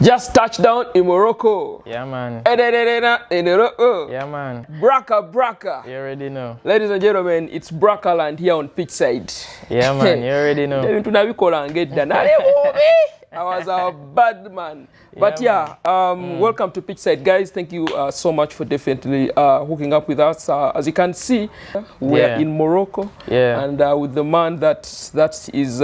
Just touched down in Morocco. Yeah, man. In Morocco. Yeah, man. Braka. You already know. Ladies and gentlemen, it's Braka land here on pitch side. Yeah, man. You already know. I was a bad man. But yeah, welcome to Pitchside, guys. Thank you so much for definitely hooking up with us. As you can see, we're in Morocco, and with the man that is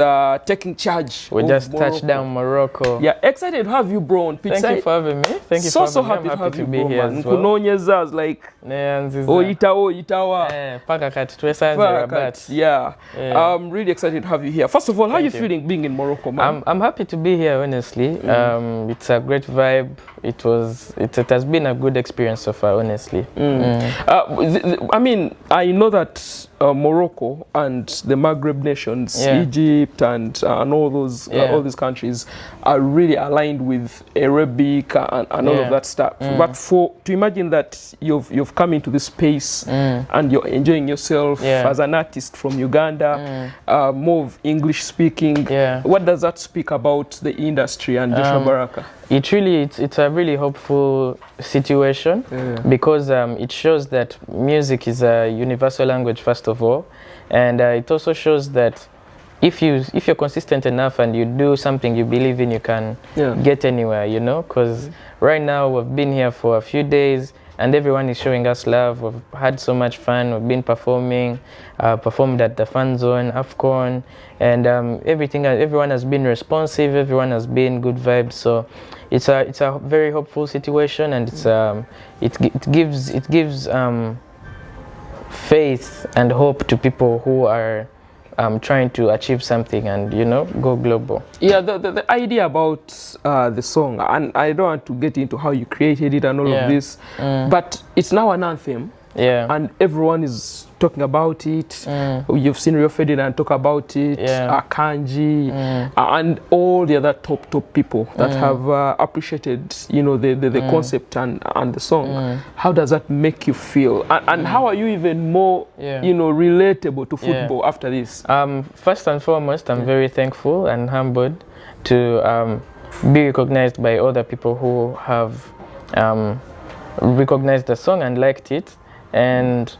taking charge. We just touched down Morocco. Yeah, excited to have you, bro, on Pitchside. Thank you for having me. Thank you for having me. I'm happy to be here as well. Like, yeah. I'm really excited to have you here. First of all, how are you feeling being in Morocco, man? I'm happy to be here, honestly. It's a great vibe. It has been a good experience so far, honestly. I mean, I know that Morocco and the Maghreb nations, Egypt and all these countries are really aligned with Arabic and all of that stuff. But to imagine that you've come into this space and you're enjoying yourself as an artist from Uganda, more of English speaking, what does that speak about the industry and Joshua Baraka? It's a really hopeful situation because it shows that music is a universal language, first of all, and it also shows that if you're consistent enough and you do something you believe in, you can get anywhere, you know. Because right now we've been here for a few days and everyone is showing us love. We've had so much fun. We've been performed at the fan zone, Afcon, and everyone has been responsive. Everyone has been good vibes. So it's a very hopeful situation, and it gives faith and hope to people who are trying to achieve something and, you know, go global. Yeah, the idea about the song, and I don't want to get into how you created it and all of this, but it's now an anthem. Yeah. And everyone is talking about it. You've seen Rio Ferdinand talk about it, Akanji, and all the other top people that have appreciated, you know, the concept and the song. How does that make you feel? And how are you even more, you know, relatable to football after this? First and foremost, I'm very thankful and humbled to be recognized by other people who have recognized the song and liked it. And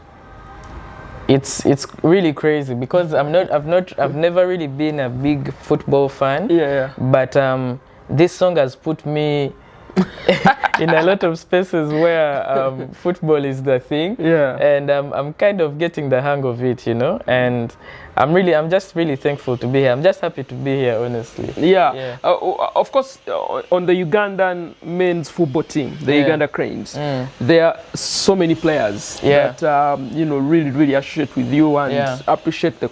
it's really crazy because I've never really been a big football fan. But this song has put me in a lot of spaces where football is the thing. And I'm kind of getting the hang of it, you know. And I'm just really thankful to be here. I'm just happy to be here, honestly. Of course, on the Ugandan men's football team, the Uganda Cranes, there are so many players that you know, really associate with you and appreciate the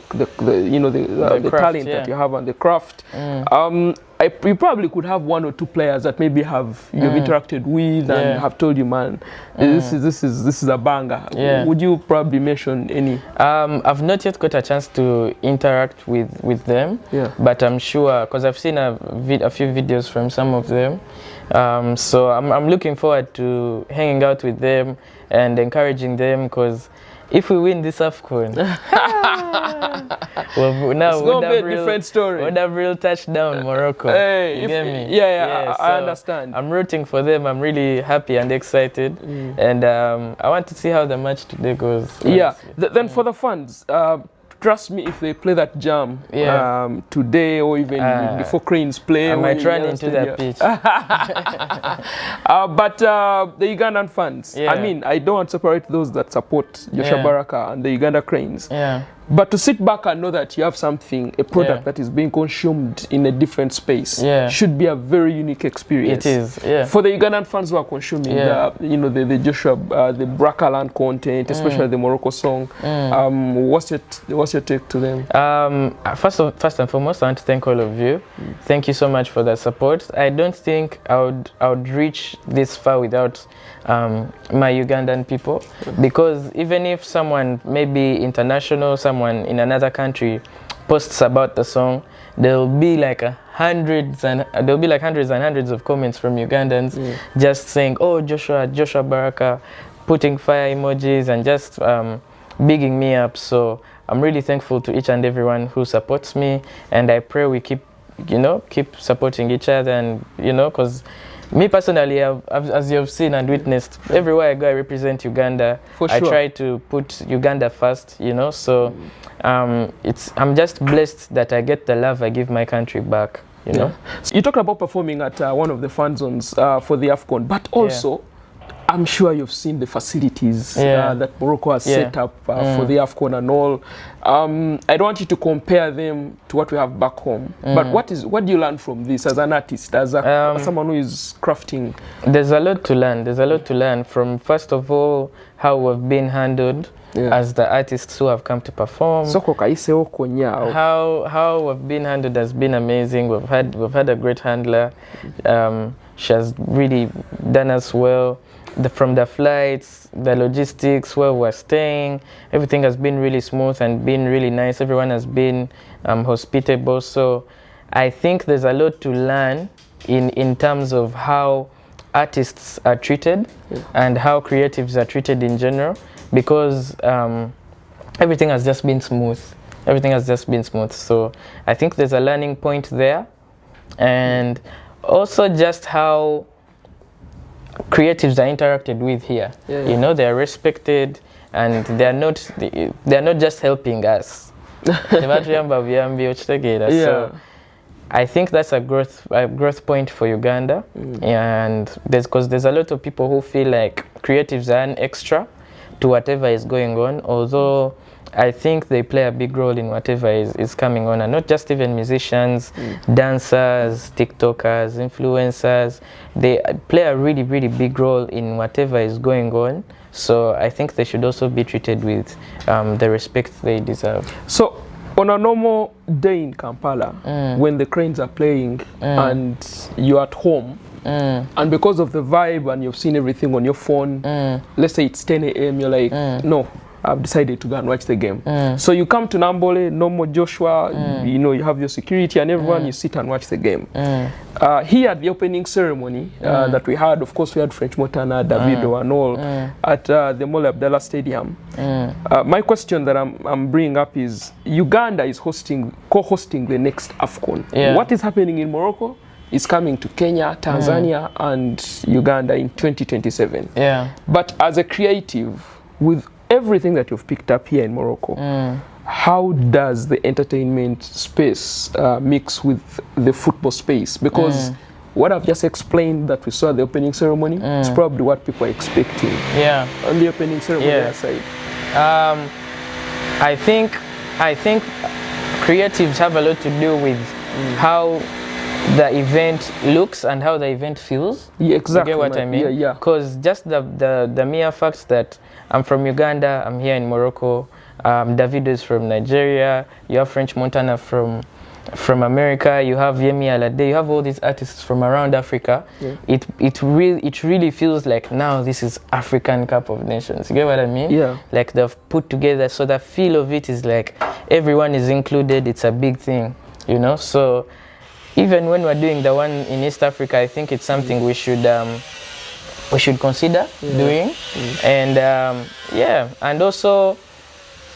talent that you have and the craft. You probably could have one or two players that maybe you've interacted with and have told you, man, this is a banger. Would you probably mention any? I've not yet got a chance to interact with them, but I'm sure, because I've seen a few videos from some of them. So I'm looking forward to hanging out with them and encouraging them, because if we win this Afcon, well, now it's going to be a different story. We'd have real touchdown Morocco. Hey, you get me? I understand. I'm rooting for them. I'm really happy and excited, and I want to see how the match today goes. Honestly. Then for the fans, trust me, if they play that jam today or even before Cranes play, I might run into that pitch. But the Ugandan fans, I mean, I don't want to separate those that support Joshua Baraka and the Uganda Cranes. But to sit back and know that you have something, a product that is being consumed in a different space, should be a very unique experience. It is, For the Ugandan fans who are consuming, the Joshua, the Baraka land content, especially the Morocco song, what's your take to them? First and foremost, I want to thank all of you. Thank you so much for the support. I don't think I would reach this far without my Ugandan people, because even if someone, maybe international, someone in another country, posts about the song, there'll be like hundreds and hundreds of comments from Ugandans just saying, "Oh, Joshua Baraka," putting fire emojis and just bigging me up. So I'm really thankful to each and everyone who supports me, and I pray we keep supporting each other, and because me personally, as you have seen and witnessed, everywhere I go, I represent Uganda. For sure. I try to put Uganda first, you know. So I'm just blessed that I get the love I give my country back, you know. So you talked about performing at one of the fan zones for the Afcon, but also I'm sure you've seen the facilities that Morocco has set up for the Afcon and all. I don't want you to compare them to what we have back home, but what do you learn from this as an artist, as someone who is crafting? There's a lot to learn. There's a lot to learn from, first of all, how we've been handled as the artists who have come to perform. How we've been handled has been amazing. We've had a great handler. She has really done us well. From the flights, the logistics, where we're staying, everything has been really smooth and been really nice. Everyone has been hospitable. So I think there's a lot to learn in terms of how artists are treated and how creatives are treated in general, because everything has just been smooth. Everything has just been smooth. So I think there's a learning point there. And also just how creatives are interacted with here. You know, they are respected and they are not just helping us. So I think that's a growth point for Uganda. And there's a lot of people who feel like creatives are an extra to whatever is going on, although I think they play a big role in whatever is coming on, and not just even musicians, dancers, TikTokers, influencers. They play a really, really big role in whatever is going on. So I think they should also be treated with the respect they deserve. So on a normal day in Kampala, when the Cranes are playing and you're at home, and because of the vibe and you've seen everything on your phone, let's say it's 10 a.m., you're like, no, I've decided to go and watch the game. So you come to Nambole, normal Joshua, you know, you have your security and everyone, you sit and watch the game. Here at the opening ceremony that we had, of course we had French Montana, Davido and all at the Mole Abdallah Stadium. My question that I'm bringing up is, Uganda is co-hosting the next Afcon. What is happening in Morocco is coming to Kenya, Tanzania and Uganda in 2027. But as a creative, with everything that you've picked up here in Morocco, how does the entertainment space mix with the football space? Because what I've just explained that we saw at the opening ceremony, it's probably what people are expecting on the opening ceremony side. I think creatives have a lot to do with how the event looks and how the event feels. Exactly. You get what I mean? Because just the mere fact that I'm from Uganda, I'm here in Morocco, Davido is from Nigeria, you have French Montana from America, you have Yemi Alade, you have all these artists from around Africa. It really feels like now this is African Cup of Nations. You get what I mean? Like they've put together, so the feel of it is like everyone is included. It's a big thing, you know. So even when we're doing the one in East Africa, I think it's something we should consider doing. And and also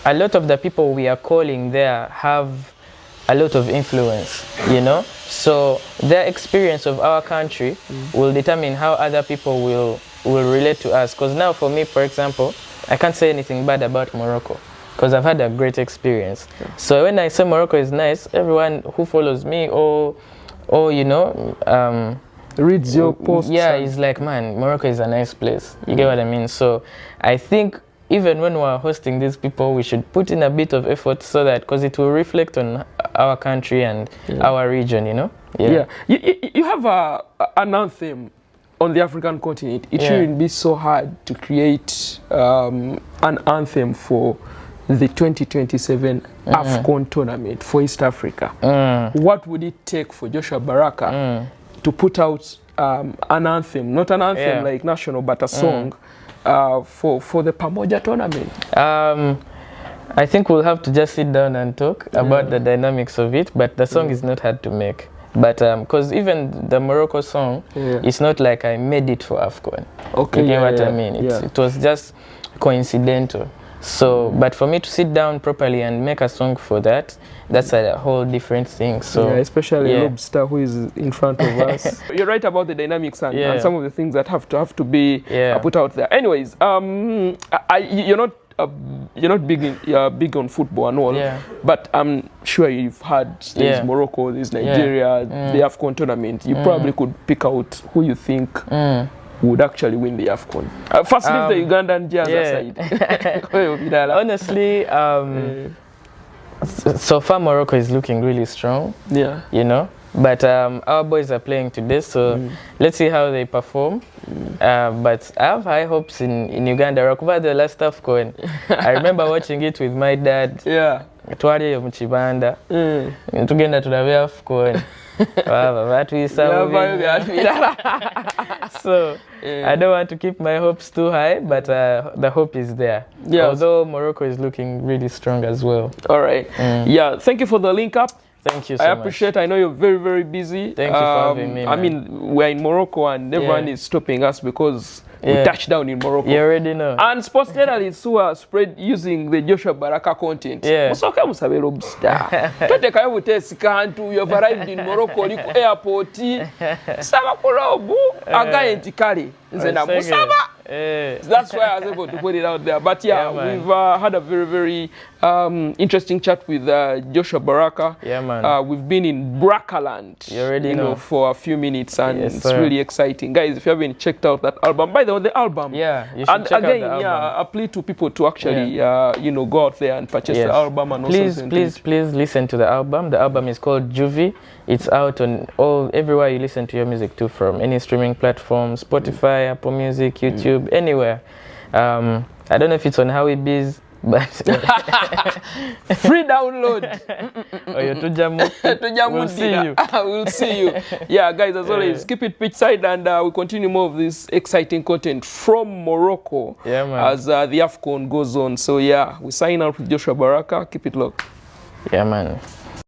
a lot of the people we are calling there have a lot of influence, you know. So their experience of our country will determine how other people will relate to us. Because now for me, for example, I can't say anything bad about Morocco, because I've had a great experience. So when I say Morocco is nice, everyone who follows me or you know, reads your posts. It's like, man, Morocco is a nice place. You get what I mean? So I think even when we're hosting these people, we should put in a bit of effort so that, because it will reflect on our country and our region, you know? You have an anthem on the African continent. It shouldn't be so hard to create an anthem for the 2027 Afcon tournament for East Africa. What would it take for Joshua Baraka to put out an anthem, not an anthem like national, but a song for the Pamoja tournament? I think we'll have to just sit down and talk about the dynamics of it, but the song is not hard to make. But because even the Morocco song, it's not like I made it for Afcon. You get what I mean? It was just coincidental. So, but for me to sit down properly and make a song for that, that's a whole different thing. So, especially Lobster, who is in front of us. You're right about the dynamics and some of the things that have to be put out there. Anyways, you're not big on football and all, but I'm sure you've had there's Morocco, there's Nigeria, the Afcon tournament. You probably could pick out who you think would actually win the Afcon. First, leave the Ugandan jazz aside. Honestly, so far Morocco is looking really strong. Yeah. You know, but our boys are playing today, so let's see how they perform. But I have high hopes in Uganda. Rakuba the last Afcon. I remember watching it with my dad. Yeah. Twali mu Kibanda. Tugenda tulabe Afcon. So I don't want to keep my hopes too high, but the hope is there. Yes. Although Morocco is looking really strong as well. All right. Yeah. Thank you for the link up. Thank you so much. I appreciate. I know you're very, very busy. Thank you for having me, man. I mean, we're in Morocco and everyone is stopping us because we touched down in Morocco. You already know. And sports journalists who are spread using the Joshua Baraka content. Musoka musabe Lobster. Toteka yobutesi kantu, you've arrived in Morocco, liku airport. Saba kolobu, agayenti kali. Nzena musaba. That's why I was able to put it out there. But we've had a very, very interesting chat with Joshua Baraka. Yeah, man. We've been in Brakaland, you already know, for a few minutes, and it's really exciting. Guys, if you haven't checked out that album, by the way, the album. Yeah, you should check out the album. I plea to people to actually, go out there and purchase the album and please listen to the album. The album is called Juvie. It's out on everywhere you listen to your music too, from any streaming platform, Spotify, Apple Music, YouTube, anywhere. I don't know if it's on Howie Biz, but free download. We'll see you. We'll see you. Yeah, guys, as always, keep it pitch side, and we'll continue more of this exciting content from Morocco as the Afcon goes on. So yeah, we sign out with Joshua Baraka. Keep it locked. Yeah, man.